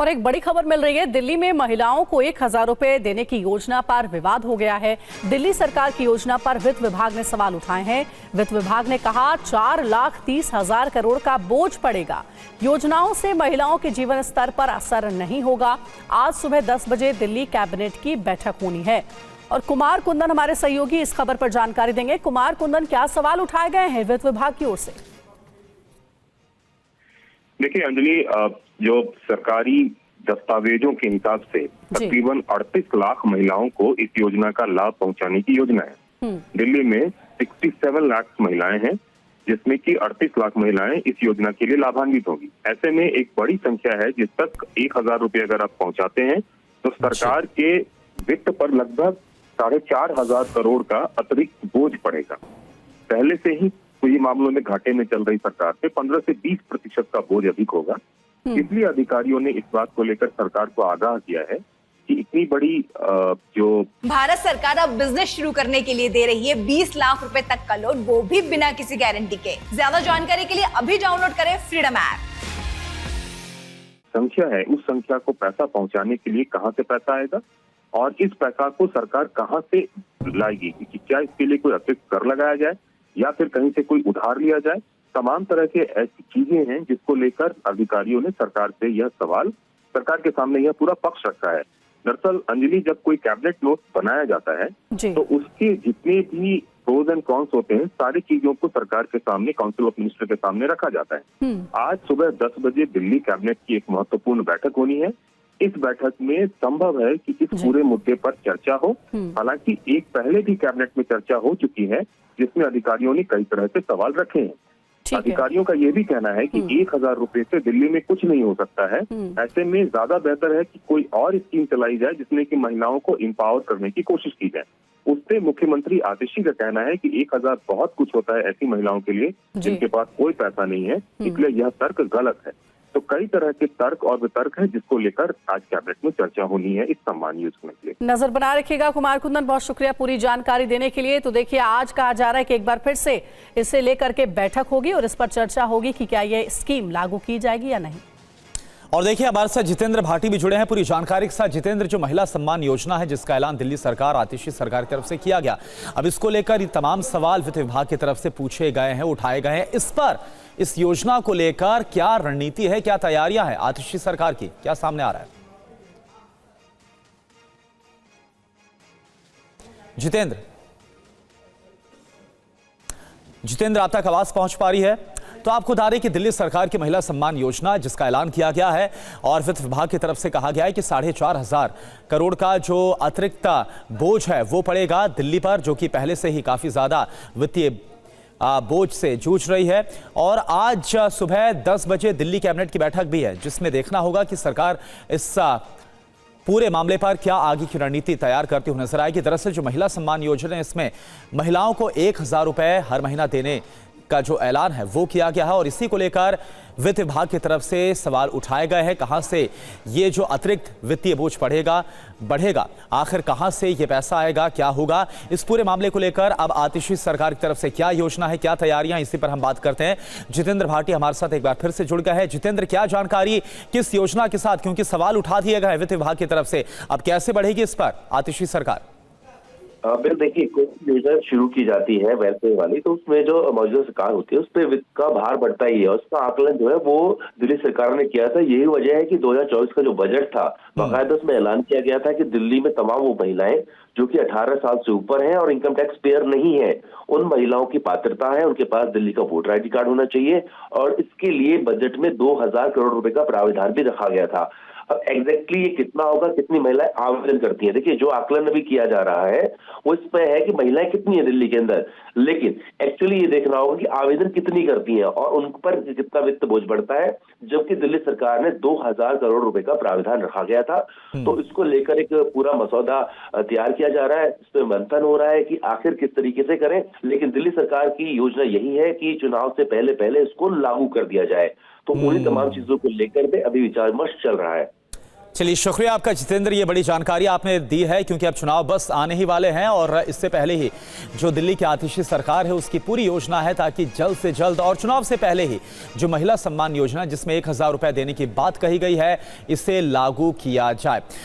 और एक बड़ी खबर मिल रही है। दिल्ली में महिलाओं को 1,000 रुपए देने की योजना पर विवाद हो गया है। दिल्ली सरकार की योजना पर वित्त विभाग ने सवाल उठाए हैं। वित्त विभाग ने कहा 4,30,000 करोड़ का बोझ पड़ेगा। योजनाओं से महिलाओं के जीवन स्तर पर असर नहीं होगा। आज सुबह 10 बजे दिल्ली कैबिनेट की बैठक होनी है और कुमार कुंदन हमारे सहयोगी इस खबर पर जानकारी देंगे। कुमार कुंदन, क्या सवाल उठाए गए हैं वित्त विभाग की ओर से? देखिए अंजलि, जो सरकारी दस्तावेजों के हिसाब से तकरीबन 38 लाख महिलाओं को इस योजना का लाभ पहुंचाने की योजना है। दिल्ली में 67 लाख महिलाएं हैं, जिसमें कि 38 लाख महिलाएं इस योजना के लिए लाभान्वित होंगी। ऐसे में एक बड़ी संख्या है जिस तक 1,000 रुपए अगर आप पहुंचाते हैं तो सरकार के वित्त पर लगभग 4,500 करोड़ का अतिरिक्त बोझ पड़ेगा। पहले से ही ये मामलों में घाटे में चल रही सरकार से 15 से 20% का बोझ अधिक होगा। इसलिए अधिकारियों ने इस बात को लेकर सरकार को आगाह किया है कि इतनी बड़ी जो भारत सरकार अब बिजनेस शुरू करने के लिए दे रही है 20 लाख रुपए तक का लोन, वो भी बिना किसी गारंटी के। ज्यादा जानकारी के लिए अभी डाउनलोड करें फ्रीडम ऐप। संख्या है, उस संख्या को पैसा पहुंचाने के लिए कहां से पैसा आएगा और इस पैसा को सरकार कहां से लाएगी? कि क्या इसके लिए कोई अतिरिक्त कर लगाया जाए या फिर कहीं से कोई उधार लिया जाए? तमाम तरह के ऐसी चीजें हैं जिसको लेकर अधिकारियों ने सरकार से यह सवाल, सरकार के सामने यह पूरा पक्ष रखा है। दरअसल अंजलि, जब कोई कैबिनेट नोट बनाया जाता है तो उसके जितने भी प्रोज एंड कॉन्स होते हैं, सारी चीजों को सरकार के सामने, काउंसिल ऑफ मिनिस्टर के सामने रखा जाता है। आज सुबह 10 बजे दिल्ली कैबिनेट की एक महत्वपूर्ण बैठक होनी है। इस बैठक में संभव है कि इस पूरे मुद्दे पर चर्चा हो। हालांकि एक पहले भी कैबिनेट में चर्चा हो चुकी है जिसमें अधिकारियों ने कई तरह से सवाल रखे हैं। अधिकारियों का यह भी कहना है कि 1,000 रुपए से दिल्ली में कुछ नहीं हो सकता है। ऐसे में ज्यादा बेहतर है कि कोई और स्कीम चलाई जाए जिसमें कि महिलाओं को एम्पावर करने की कोशिश की जाए। उससे मुख्यमंत्री आतिशी का कहना है कि 1,000 बहुत कुछ होता है ऐसी महिलाओं के लिए जिनके पास कोई पैसा नहीं है, इसलिए यह तर्क गलत है। तो कई तरह के तर्क और वितर्क हैं जिसको लेकर आज कैबिनेट में चर्चा होनी है इस सम्मान योजना के लिए। नजर बना रखिएगा कुमार कुंदन, बहुत शुक्रिया पूरी जानकारी देने के लिए। तो देखिए, आज कहा जा रहा है कि एक बार फिर से इसे लेकर के बैठक होगी और इस पर चर्चा होगी कि क्या ये स्कीम लागू की जाएगी या नहीं। और देखिए, हमारे साथ जितेंद्र भाटी भी जुड़े हैं पूरी जानकारी के साथ। जितेंद्र, जो महिला सम्मान योजना है जिसका ऐलान दिल्ली सरकार, आतिशी सरकार की तरफ से किया गया, अब इसको लेकर ये तमाम सवाल वित्त विभाग की तरफ से पूछे गए हैं, उठाए गए हैं। इस पर, इस योजना को लेकर क्या रणनीति है, क्या तैयारियां हैं आतिशी सरकार की, क्या सामने आ रहा है? जितेंद्र आप तक आवाज पहुंच पा रही है? तो आपको बता दें कि दिल्ली सरकार की महिला सम्मान योजना जिसका ऐलान किया गया है और वित्त विभाग की तरफ से कहा गया है कि 4,500 करोड़ का जो अतिरिक्त बोझ है वो पड़ेगा दिल्ली पर, जो कि पहले से ही काफी ज्यादा वित्तीय बोझ से जूझ रही है। और आज सुबह 10 बजे दिल्ली कैबिनेट की बैठक भी है जिसमें देखना होगा कि सरकार इस पूरे मामले पर क्या आगे की रणनीति तैयार करती हुई नजर आएगी। दरअसल जो महिला सम्मान योजना है इसमें महिलाओं को 1,000 रुपए हर महीना देने का जो ऐलान है वो किया गया है और इसी को लेकर वित्त विभाग की तरफ से सवाल उठाए गए हैं। कहां से ये जो अतिरिक्त वित्तीय बोझ बढ़ेगा, आखिर कहां से ये पैसा आएगा, क्या होगा, इस पूरे मामले को लेकर अब आतिशी सरकार की तरफ से क्या योजना है, क्या तैयारियां, इसी पर हम बात करते हैं। जितेंद्र भाटी हमारे साथ एक बार फिर से जुड़ गए हैं। जितेंद्र, क्या जानकारी किस योजना के साथ, क्योंकि सवाल उठा दिए गए हैं वित्त विभाग की तरफ से, अब कैसे बढ़ेगी इस पर आतिशी सरकार? बिल, देखिए, कोई योजना शुरू की जाती है वेलफेयर वाली तो उसमें जो मौजूदा सरकार होती है उस पर वित्त का भार बढ़ता ही है। उसका आकलन जो है वो दिल्ली सरकार ने किया था। यही वजह है कि 2024 का जो बजट था बाकायदा उसमें ऐलान किया गया था कि दिल्ली में तमाम वो महिलाएं जो कि 18 साल से ऊपर हैं और इनकम टैक्स पेयर नहीं है, उन महिलाओं की पात्रता है, उनके पास दिल्ली का वोटर आईडी कार्ड होना चाहिए और इसके लिए बजट में 2,000 करोड़ रुपए का प्रावधान भी रखा गया था। अब एग्जैक्टली ये कितना होगा, कितनी महिलाएं आवेदन करती हैं, देखिए जो आकलन अभी किया जा रहा है वो इस पे है कि महिलाएं कितनी है दिल्ली के अंदर, लेकिन एक्चुअली ये देखना होगा कि आवेदन कितनी करती हैं और उन पर कितना वित्त बोझ बढ़ता है। जबकि दिल्ली सरकार ने 2,000 करोड़ रुपए का प्रावधान रखा गया था, तो इसको लेकर एक पूरा मसौदा तैयार किया जा रहा है। इस पर मंथन हो रहा है कि आखिर किस तरीके से करें, लेकिन दिल्ली सरकार की योजना यही है कि चुनाव से पहले इसको लागू कर दिया जाए। तो उन्हीं तमाम चीजों को लेकर अभी विचार विमर्श चल रहा है। चलिए, शुक्रिया आपका जितेंद्र, ये बड़ी जानकारी आपने दी है, क्योंकि अब चुनाव बस आने ही वाले हैं और इससे पहले ही जो दिल्ली की आतिशी सरकार है उसकी पूरी योजना है ताकि जल्द से जल्द और चुनाव से पहले ही जो महिला सम्मान योजना जिसमें 1000 रुपए देने की बात कही गई है इसे लागू किया जाए।